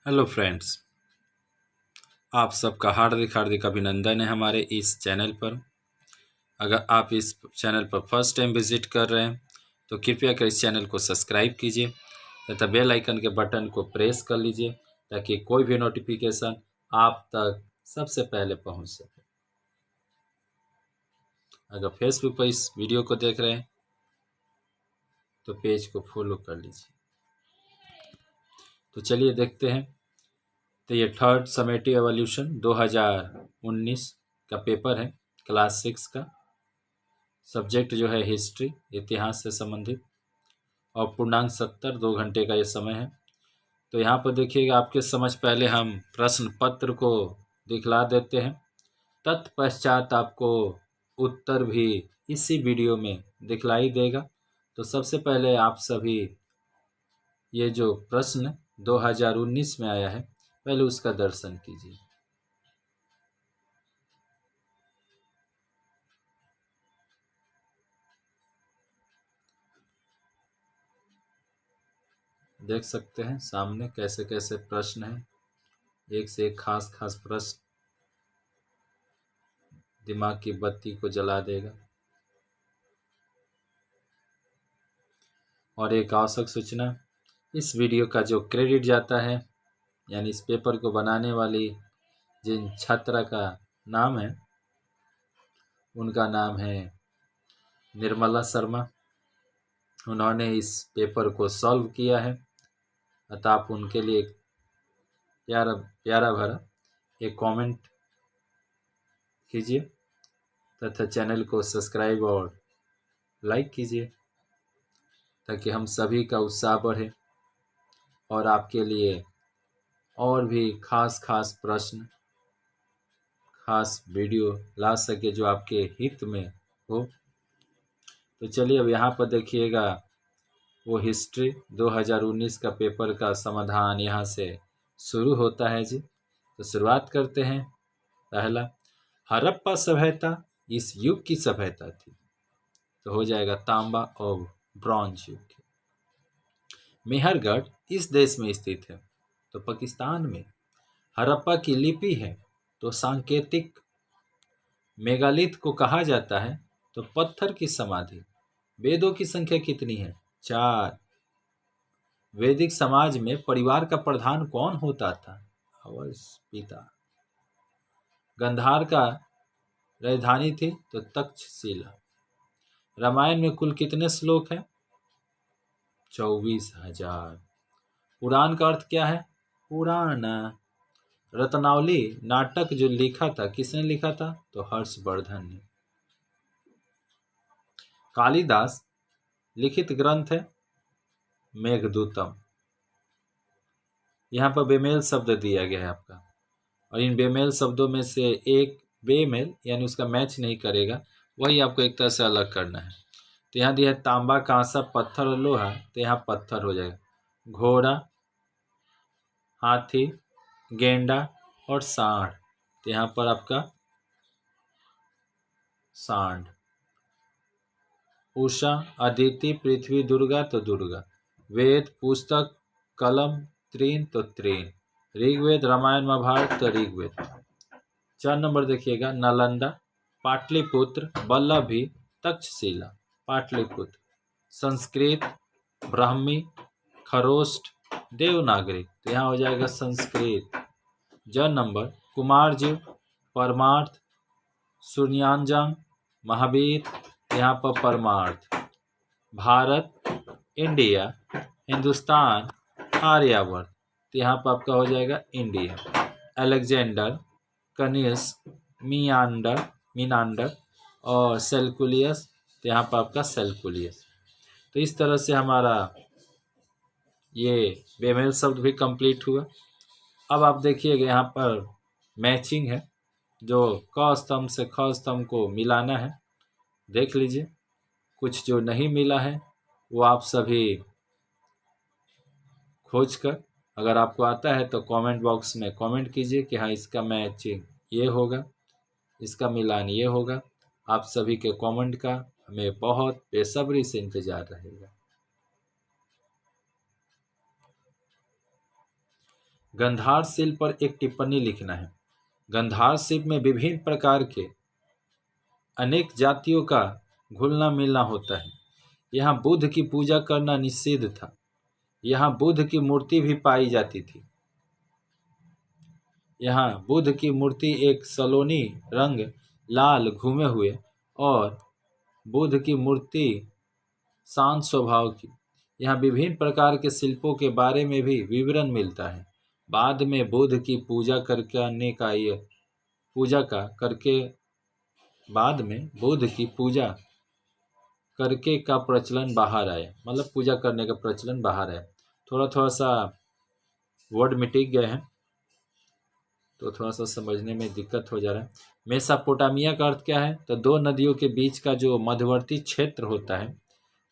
Hello friends, आप सबका हार्दिक हार्दिक अभिनंदन है हमारे इस चैनल पर। अगर आप इस चैनल पर फर्स्ट टाइम विजिट कर रहे हैं तो कृपया कर इस चैनल को सब्सक्राइब कीजिए तथा बेल आइकन के बटन को प्रेस कर लीजिए ताकि कोई भी नोटिफिकेशन आप तक सबसे पहले पहुंच सके। अगर फेसबुक पर इस वीडियो को देख रहे हैं तो पेज को फॉलो कर लीजिए। तो चलिए देखते हैं। तो ये थर्ड समेटिव एवोल्यूशन 2019 का पेपर है, क्लास 6 का। सब्जेक्ट जो है हिस्ट्री, इतिहास से संबंधित, और पूर्णांक 70, 2 घंटे का ये समय है। तो यहाँ पर देखिएगा, आपके समझ पहले हम प्रश्न पत्र को दिखला देते हैं, तत्पश्चात आपको उत्तर भी इसी वीडियो में दिखलाई देगा। तो सबसे पहले आप सभी ये जो प्रश्न 2019 में आया है, पहले उसका दर्शन कीजिए। देख सकते हैं सामने कैसे कैसे प्रश्न हैं, एक से एक खास खास प्रश्न दिमाग की बत्ती को जला देगा। और एक आवश्यक सूचना, इस वीडियो का जो क्रेडिट जाता है, यानी इस पेपर को बनाने वाली जिन छात्रा का नाम है, उनका नाम है निर्मला शर्मा। उन्होंने इस पेपर को सॉल्व किया है, अतः आप उनके लिए एक प्यारा प्यारा भरा एक कमेंट कीजिए तथा चैनल को सब्सक्राइब और लाइक कीजिए ताकि हम सभी का उत्साह बढ़े और आपके लिए और भी खास खास प्रश्न, खास वीडियो ला सके जो आपके हित में हो। तो चलिए अब यहाँ पर देखिएगा, वो हिस्ट्री 2019 का पेपर का समाधान यहाँ से शुरू होता है जी। तो शुरुआत करते हैं। पहला, हड़प्पा सभ्यता इस युग की सभ्यता थी, तो हो जाएगा तांबा और ब्रॉन्ज युग की। मेहरगढ़ इस देश में स्थित है, तो पाकिस्तान में। हड़प्पा की लिपि है, तो सांकेतिक। मेगालिथ को कहा जाता है, तो पत्थर की समाधि। वेदों की संख्या कितनी है? 4। वैदिक समाज में परिवार का प्रधान कौन होता था? अवश्य पिता। गंधार का राजधानी थी, तो तक्षशिला। रामायण में कुल कितने श्लोक हैं? 24,000। पुराण का अर्थ क्या है? पुराण। रत्नावली नाटक जो लिखा था, किसने लिखा था? तो हर्षवर्धन ने। कालिदास लिखित ग्रंथ है मेघदूतम। यहाँ पर बेमेल शब्द दिया गया है आपका, और इन बेमेल शब्दों में से एक बेमेल यानी उसका मैच नहीं करेगा, वही आपको एक तरह से अलग करना है। तो यहाँ दिया है तांबा, कांसा, पत्थर और लोहा, तो यहाँ पत्थर हो जाएगा। घोड़ा, हाथी, गेंडा और सांड, तो यहाँ पर आपका सांड। उषा, अदिति, पृथ्वी, दुर्गा, तो दुर्गा। वेद, पुस्तक, कलम, तृण, तो तृण। ऋग्वेद, रामायण, महाभारत, तो ऋग्वेद। 4 नंबर देखिएगा, नालंदा, पाटलिपुत्र, वल्लभी, तक्षशिला। पाटलिपुत्र। संस्कृत, ब्राह्मी, खरोष्ट, देवनागरी, तो यहाँ हो जाएगा संस्कृत। ज नंबर, कुमारजीव, परमार्थ, सूर्यानजंग, महावीर, यहाँ पर परमार्थ। भारत, इंडिया, हिंदुस्तान, आर्यावर्त, तो यहाँ पर आपका हो जाएगा इंडिया। अलेक्जेंडर, कनिष्क, मीनांडर और सेल्कुलियस, तो यहाँ पर आपका सेल्कुलियस। तो इस तरह से हमारा ये बेमेल शब्द भी कंप्लीट हुआ। अब आप देखिएगा, यहाँ पर मैचिंग है, जो क स्तंभ से ख स्तंभ को मिलाना है। देख लीजिए, कुछ जो नहीं मिला है वो आप सभी खोज कर, अगर आपको आता है तो कमेंट बॉक्स में कमेंट कीजिए कि हाँ इसका मैचिंग ये होगा, इसका मिलान ये होगा। आप सभी के कमेंट का हमें बहुत बेसब्री से इंतजार रहेगा। गंधार शिल्प पर एक टिप्पणी लिखना है। गंधार शिल्प में विभिन्न प्रकार के अनेक जातियों का घुलना मिलना होता है। यहाँ बुद्ध की पूजा करना निषिद्ध था। यहाँ बुद्ध की मूर्ति भी पाई जाती थी। यहाँ बुद्ध की मूर्ति एक सलोनी रंग लाल घूमे हुए और बुद्ध की मूर्ति शांत स्वभाव की। यहाँ विभिन्न प्रकार के शिल्पों के बारे में भी विवरण मिलता है। बाद में बुद्ध की पूजा करके का प्रचलन बाहर आया, मतलब पूजा करने का प्रचलन बाहर आया। थोड़ा सा वर्ड मिटेक गए हैं तो थोड़ा सा समझने में दिक्कत हो जा रहा है। मेसोपोटामिया का अर्थ क्या है? तो दो नदियों के बीच का जो मध्यवर्ती क्षेत्र होता है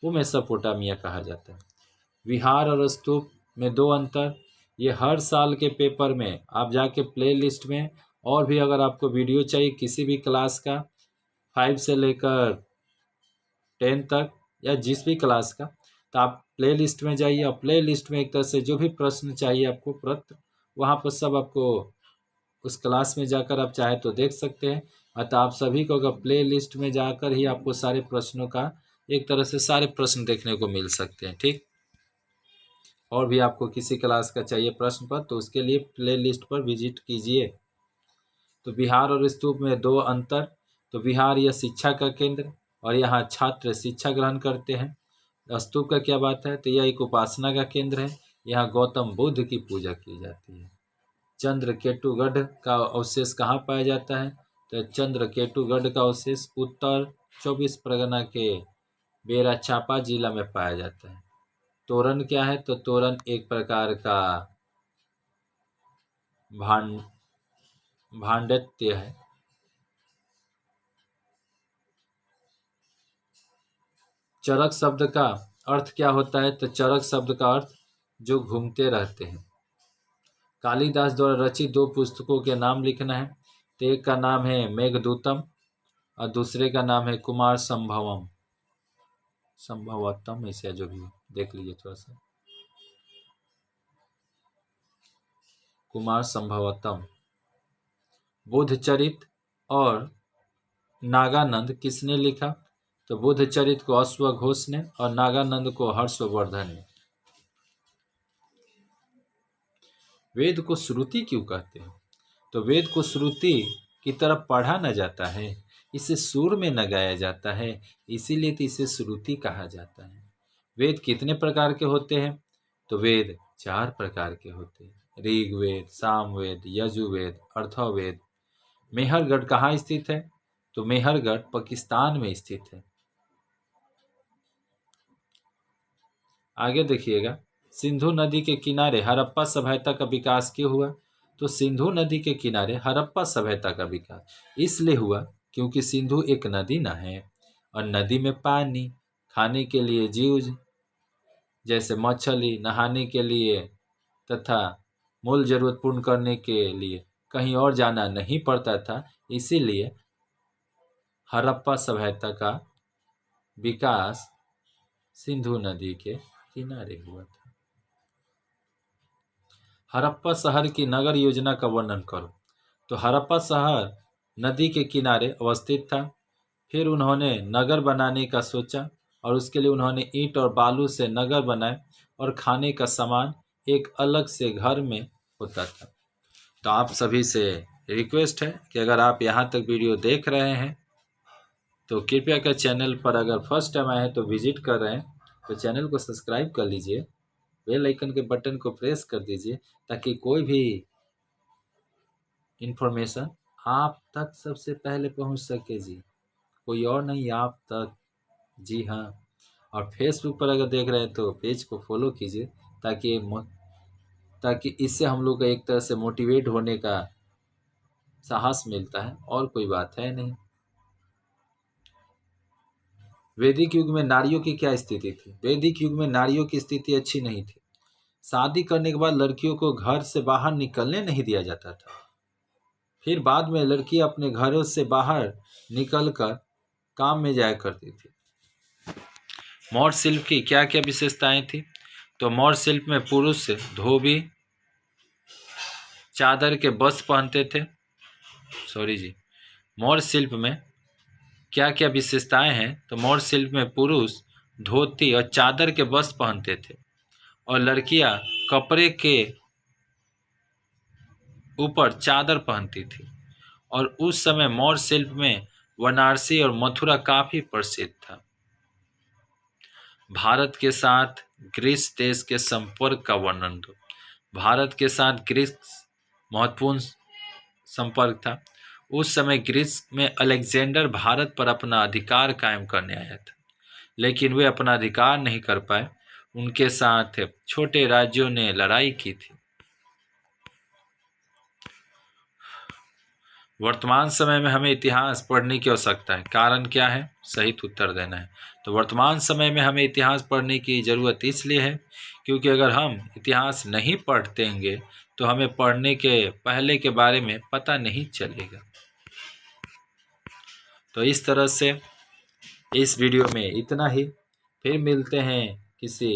वो मेसोपोटामिया कहा जाता है। विहार और स्तूप में दो अंतर, ये हर साल के पेपर में आप जाके प्ले लिस्ट में, और भी अगर आपको वीडियो चाहिए किसी भी क्लास का 5 से लेकर 10 तक या जिस भी क्लास का, तो आप प्ले लिस्ट में जाइए और प्ले लिस्ट में एक तरह से जो भी प्रश्न चाहिए आपको प्रश्न वहाँ पर सब आपको उस क्लास में जाकर आप चाहे तो देख सकते हैं। अतः आप सभी को अगर प्ले लिस्ट में जाकर ही आपको सारे प्रश्नों का एक तरह से सारे प्रश्न देखने को मिल सकते हैं। ठीक, और भी आपको किसी क्लास का चाहिए प्रश्न पत्र तो उसके लिए प्ले लिस्ट पर विजिट कीजिए। तो विहार और स्तूप में दो अंतर, तो विहार यह शिक्षा का केंद्र और यहाँ छात्र शिक्षा ग्रहण करते हैं। स्तूप का क्या बात है? तो यह एक उपासना का केंद्र है, यहाँ गौतम बुद्ध की पूजा की जाती है। चंद्रकेतुगढ़ का अवशेष कहाँ पाया जाता है? तो चंद्रकेतुगढ़ का अवशेष उत्तर 24 परगना के बेराचापा जिला में पाया जाता है। तोरण क्या है? तो तोरण एक प्रकार का भांडत्य है। चरक शब्द का अर्थ क्या होता है? तो चरक शब्द का अर्थ जो घूमते रहते हैं। कालिदास द्वारा रचित दो पुस्तकों के नाम लिखना है। तो एक का नाम है मेघदूतम और दूसरे का नाम है कुमार संभवतम, ऐसे जो भी देख लीजिए थोड़ा सा। कुमार संभवतम। बुद्धचरित और नागानंद किसने लिखा? तो बुद्धचरित को अश्वघोष ने और नागानंद को हर्षवर्धन ने। वेद को श्रुति क्यों कहते हैं? तो वेद को श्रुति की तरफ पढ़ा न जाता है, इसे सुर में न गाया जाता है, इसीलिए तो इसे श्रुति कहा जाता है। वेद कितने प्रकार के होते हैं? तो वेद 4 प्रकार के होते हैं, ऋग्वेद, सामवेद, यजुर्वेद, अथर्ववेद। मेहरगढ़ कहाँ स्थित है? तो मेहरगढ़ पाकिस्तान में स्थित है। आगे देखिएगा, सिंधु नदी के किनारे हड़प्पा सभ्यता का विकास क्यों हुआ? तो सिंधु नदी के किनारे हड़प्पा सभ्यता का विकास इसलिए हुआ क्योंकि सिंधु एक नदी न है और नदी में पानी, खाने के लिए जीव जैसे मछली, नहाने के लिए तथा मूल जरूरत पूर्ण करने के लिए कहीं और जाना नहीं पड़ता था, इसीलिए हड़प्पा सभ्यता का विकास सिंधु नदी के किनारे हुआ था। हड़प्पा शहर की नगर योजना का वर्णन करो। तो हड़प्पा शहर नदी के किनारे अवस्थित था। फिर उन्होंने नगर बनाने का सोचा और उसके लिए उन्होंने ईंट और बालू से नगर बनाए और खाने का सामान एक अलग से घर में होता था। तो आप सभी से रिक्वेस्ट है कि अगर आप यहाँ तक वीडियो देख रहे हैं तो कृपया कर चैनल पर अगर फर्स्ट टाइम आए हैं तो विजिट कर रहे हैं तो चैनल को सब्सक्राइब कर लीजिए, बेल आइकन के बटन को प्रेस कर दीजिए ताकि कोई भी इन्फॉर्मेशन आप तक सबसे पहले पहुंच सके जी, कोई और नहीं, आप तक। जी हाँ, और फेसबुक पर अगर देख रहे हैं तो पेज को फॉलो कीजिए ताकि इससे हम लोग का एक तरह से मोटिवेट होने का साहस मिलता है, और कोई बात है नहीं। वैदिक युग में नारियों की क्या स्थिति थी? वैदिक युग में नारियों की स्थिति अच्छी नहीं थी। शादी करने के बाद लड़कियों को घर से बाहर निकलने नहीं दिया जाता था। फिर बाद में लड़की अपने घरों से बाहर निकलकर काम में जाया करती थी। मौर्य शिल्प की क्या क्या विशेषताएं थी? तो मौर्य शिल्प में पुरुष धोबी चादर के वस्त्र पहनते थे। मौर्य शिल्प में क्या क्या विशेषताएं हैं? तो मौर्य शिल्प में पुरुष धोती और चादर के वस्त्र पहनते थे और लड़कियां कपड़े के ऊपर चादर पहनती थी। और उस समय मौर्य शिल्प में वाराणसी और मथुरा काफी प्रसिद्ध था। भारत के साथ ग्रीस देश के संपर्क का वर्णन दो। भारत के साथ ग्रीस महत्वपूर्ण संपर्क था। उस समय ग्रीस में अलेक्जेंडर भारत पर अपना अधिकार कायम करने आया था, लेकिन वे अपना अधिकार नहीं कर पाए। उनके साथ छोटे राज्यों ने लड़ाई की थी। वर्तमान समय में हमें इतिहास पढ़ने की आवश्यकता है। कारण क्या है? सही उत्तर देना है। तो वर्तमान समय में हमें इतिहास पढ़ने की ज़रूरत इसलिए है क्योंकि अगर हम इतिहास नहीं पढ़तेंगे तो हमें पढ़ने के पहले के बारे में पता नहीं चलेगा। तो इस तरह से इस वीडियो में इतना ही। फिर मिलते हैं किसी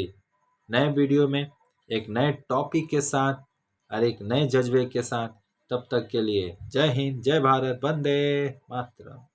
नए वीडियो में एक नए टॉपिक के साथ और एक नए जज्बे के साथ। तब तक के लिए जय हिंद, जय भारत, वंदे मातरम।